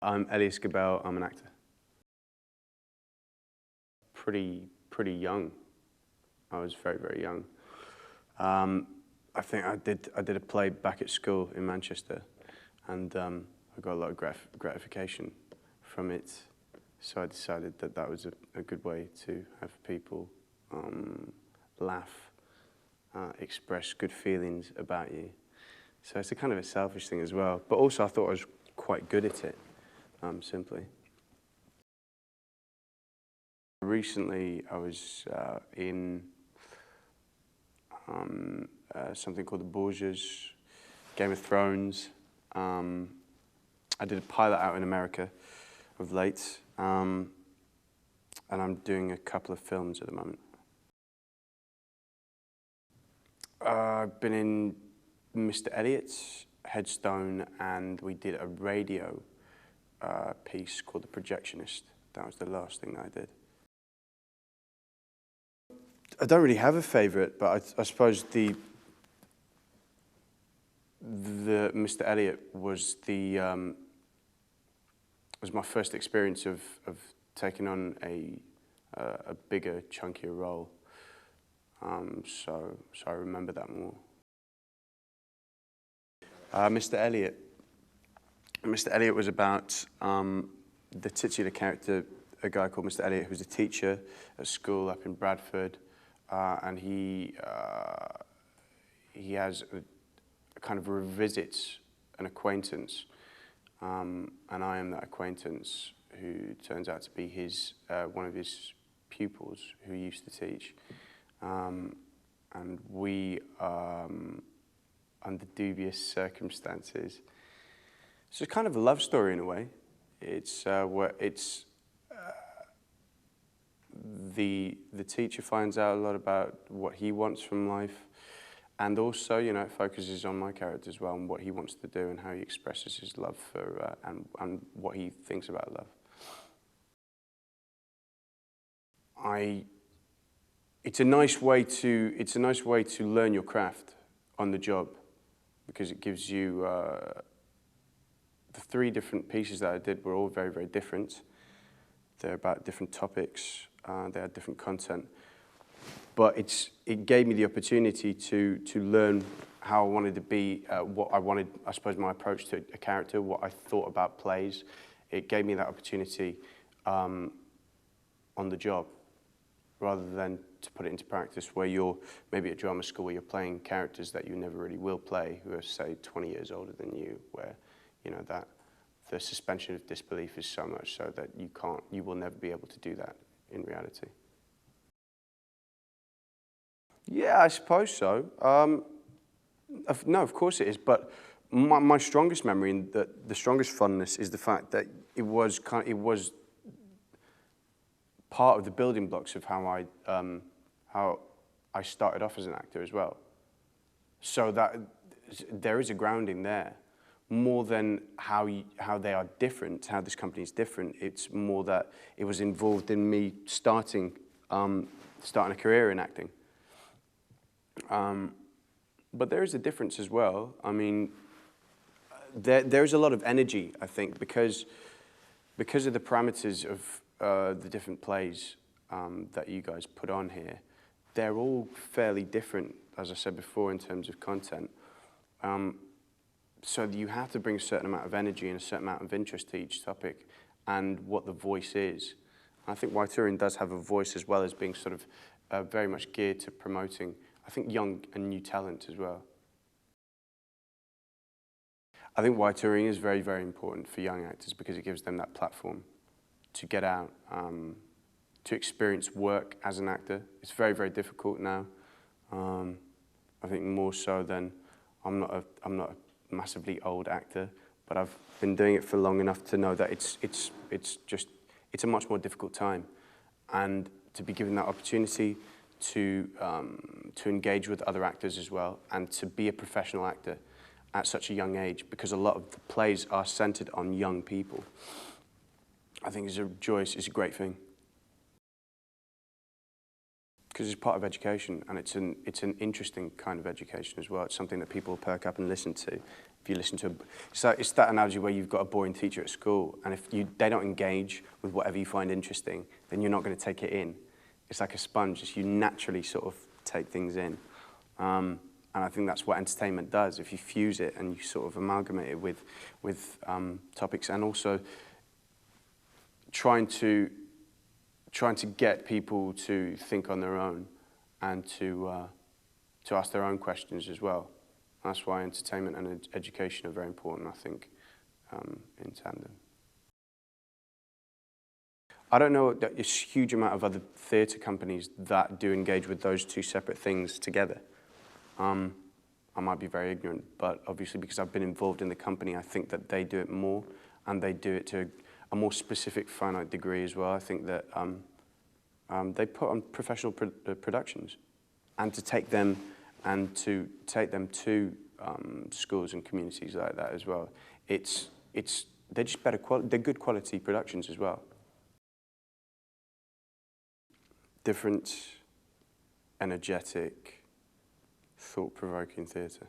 I'm Elyes Gabel. I'm an actor. Pretty young. I was very young. I think I did a play back at school in Manchester, and I got a lot of gratification from it. So I decided that that was a good way to have people laugh, express good feelings about you. So it's a kind of a selfish thing as well. But also I thought I was quite good at it, simply. Recently I was in something called The Borgias, Game of Thrones. I did a pilot out in America of late, and I'm doing a couple of films at the moment. I've been in Mr Elliott, Headstone, and we did a radio piece called The Projectionist. That was the last thing that I did. I don't really have a favourite, but I suppose the Mr Elliott was was my first experience of taking on a bigger, chunkier role. So I remember that more. Mr Elliott. Mr Elliott was about the titular character, a guy called Mr Elliott, who's a teacher at school up in Bradford, and he has a kind of revisits an acquaintance, and I am that acquaintance who turns out to be his one of his pupils who he used to teach, and we under dubious circumstances. So it's kind of a love story in a way. It's the teacher finds out a lot about what he wants from life, and also, you know, it focuses on my character as well and what he wants to do and how he expresses his love for and what he thinks about love. It's a nice way to learn your craft on the job, because it gives you the 3 different pieces that I did were all very different. They're about different topics. They had different content, but it gave me the opportunity to learn how I wanted to be, what I wanted, I suppose, my approach to a character, what I thought about plays. It gave me that opportunity on the job, rather than to put it into practice where you're maybe at drama school where you're playing characters that you never really will play, who are, say, 20 years older than you, where, you know, that the suspension of disbelief is so much so that you will never be able to do that in reality. Yeah, I suppose so. No, of course it is, but my strongest memory and the strongest fondness is the fact that it was part of the building blocks of how I started off as an actor as well. So that there is a grounding there, more than how they are different, how this company is different. It's more that it was involved in me starting a career in acting. But there is a difference as well. I mean, there is a lot of energy, I think, because of the parameters of the different plays that you guys put on here. They're all fairly different, as I said before, in terms of content. So you have to bring a certain amount of energy and a certain amount of interest to each topic and what the voice is. I think Waiturin does have a voice, as well as being sort of very much geared to promoting, I think, young and new talent as well. I think Waiturin is very important for young actors because it gives them that platform to get out, to experience work as an actor. It's very difficult now. I think more so than I'm not a massively old actor, but I've been doing it for long enough to know that it's a much more difficult time, and to be given that opportunity to engage with other actors as well, and to be a professional actor at such a young age, because a lot of the plays are centered on young people. I think it's a joyous, it's a great thing. Because it's part of education, and it's an interesting kind of education as well. It's something that people perk up and listen to. If you listen to, it's that analogy where you've got a boring teacher at school, and if they don't engage with whatever you find interesting, then you're not going to take it in. It's like a sponge; just you naturally sort of take things in, and I think that's what entertainment does. If you fuse it and you sort of amalgamate it with topics, and also trying to get people to think on their own and to ask their own questions as well. That's why entertainment and education are very important, I think, in tandem. I don't know that there's a huge amount of other theatre companies that do engage with those two separate things together. I might be very ignorant, but obviously because I've been involved in the company, I think that they do it more, and they do it to a more specific finite degree as well. I think that they put on professional productions, and to take them to schools and communities like that as well. They're just better quality. They're good quality productions as well. Different, energetic, thought-provoking theatre.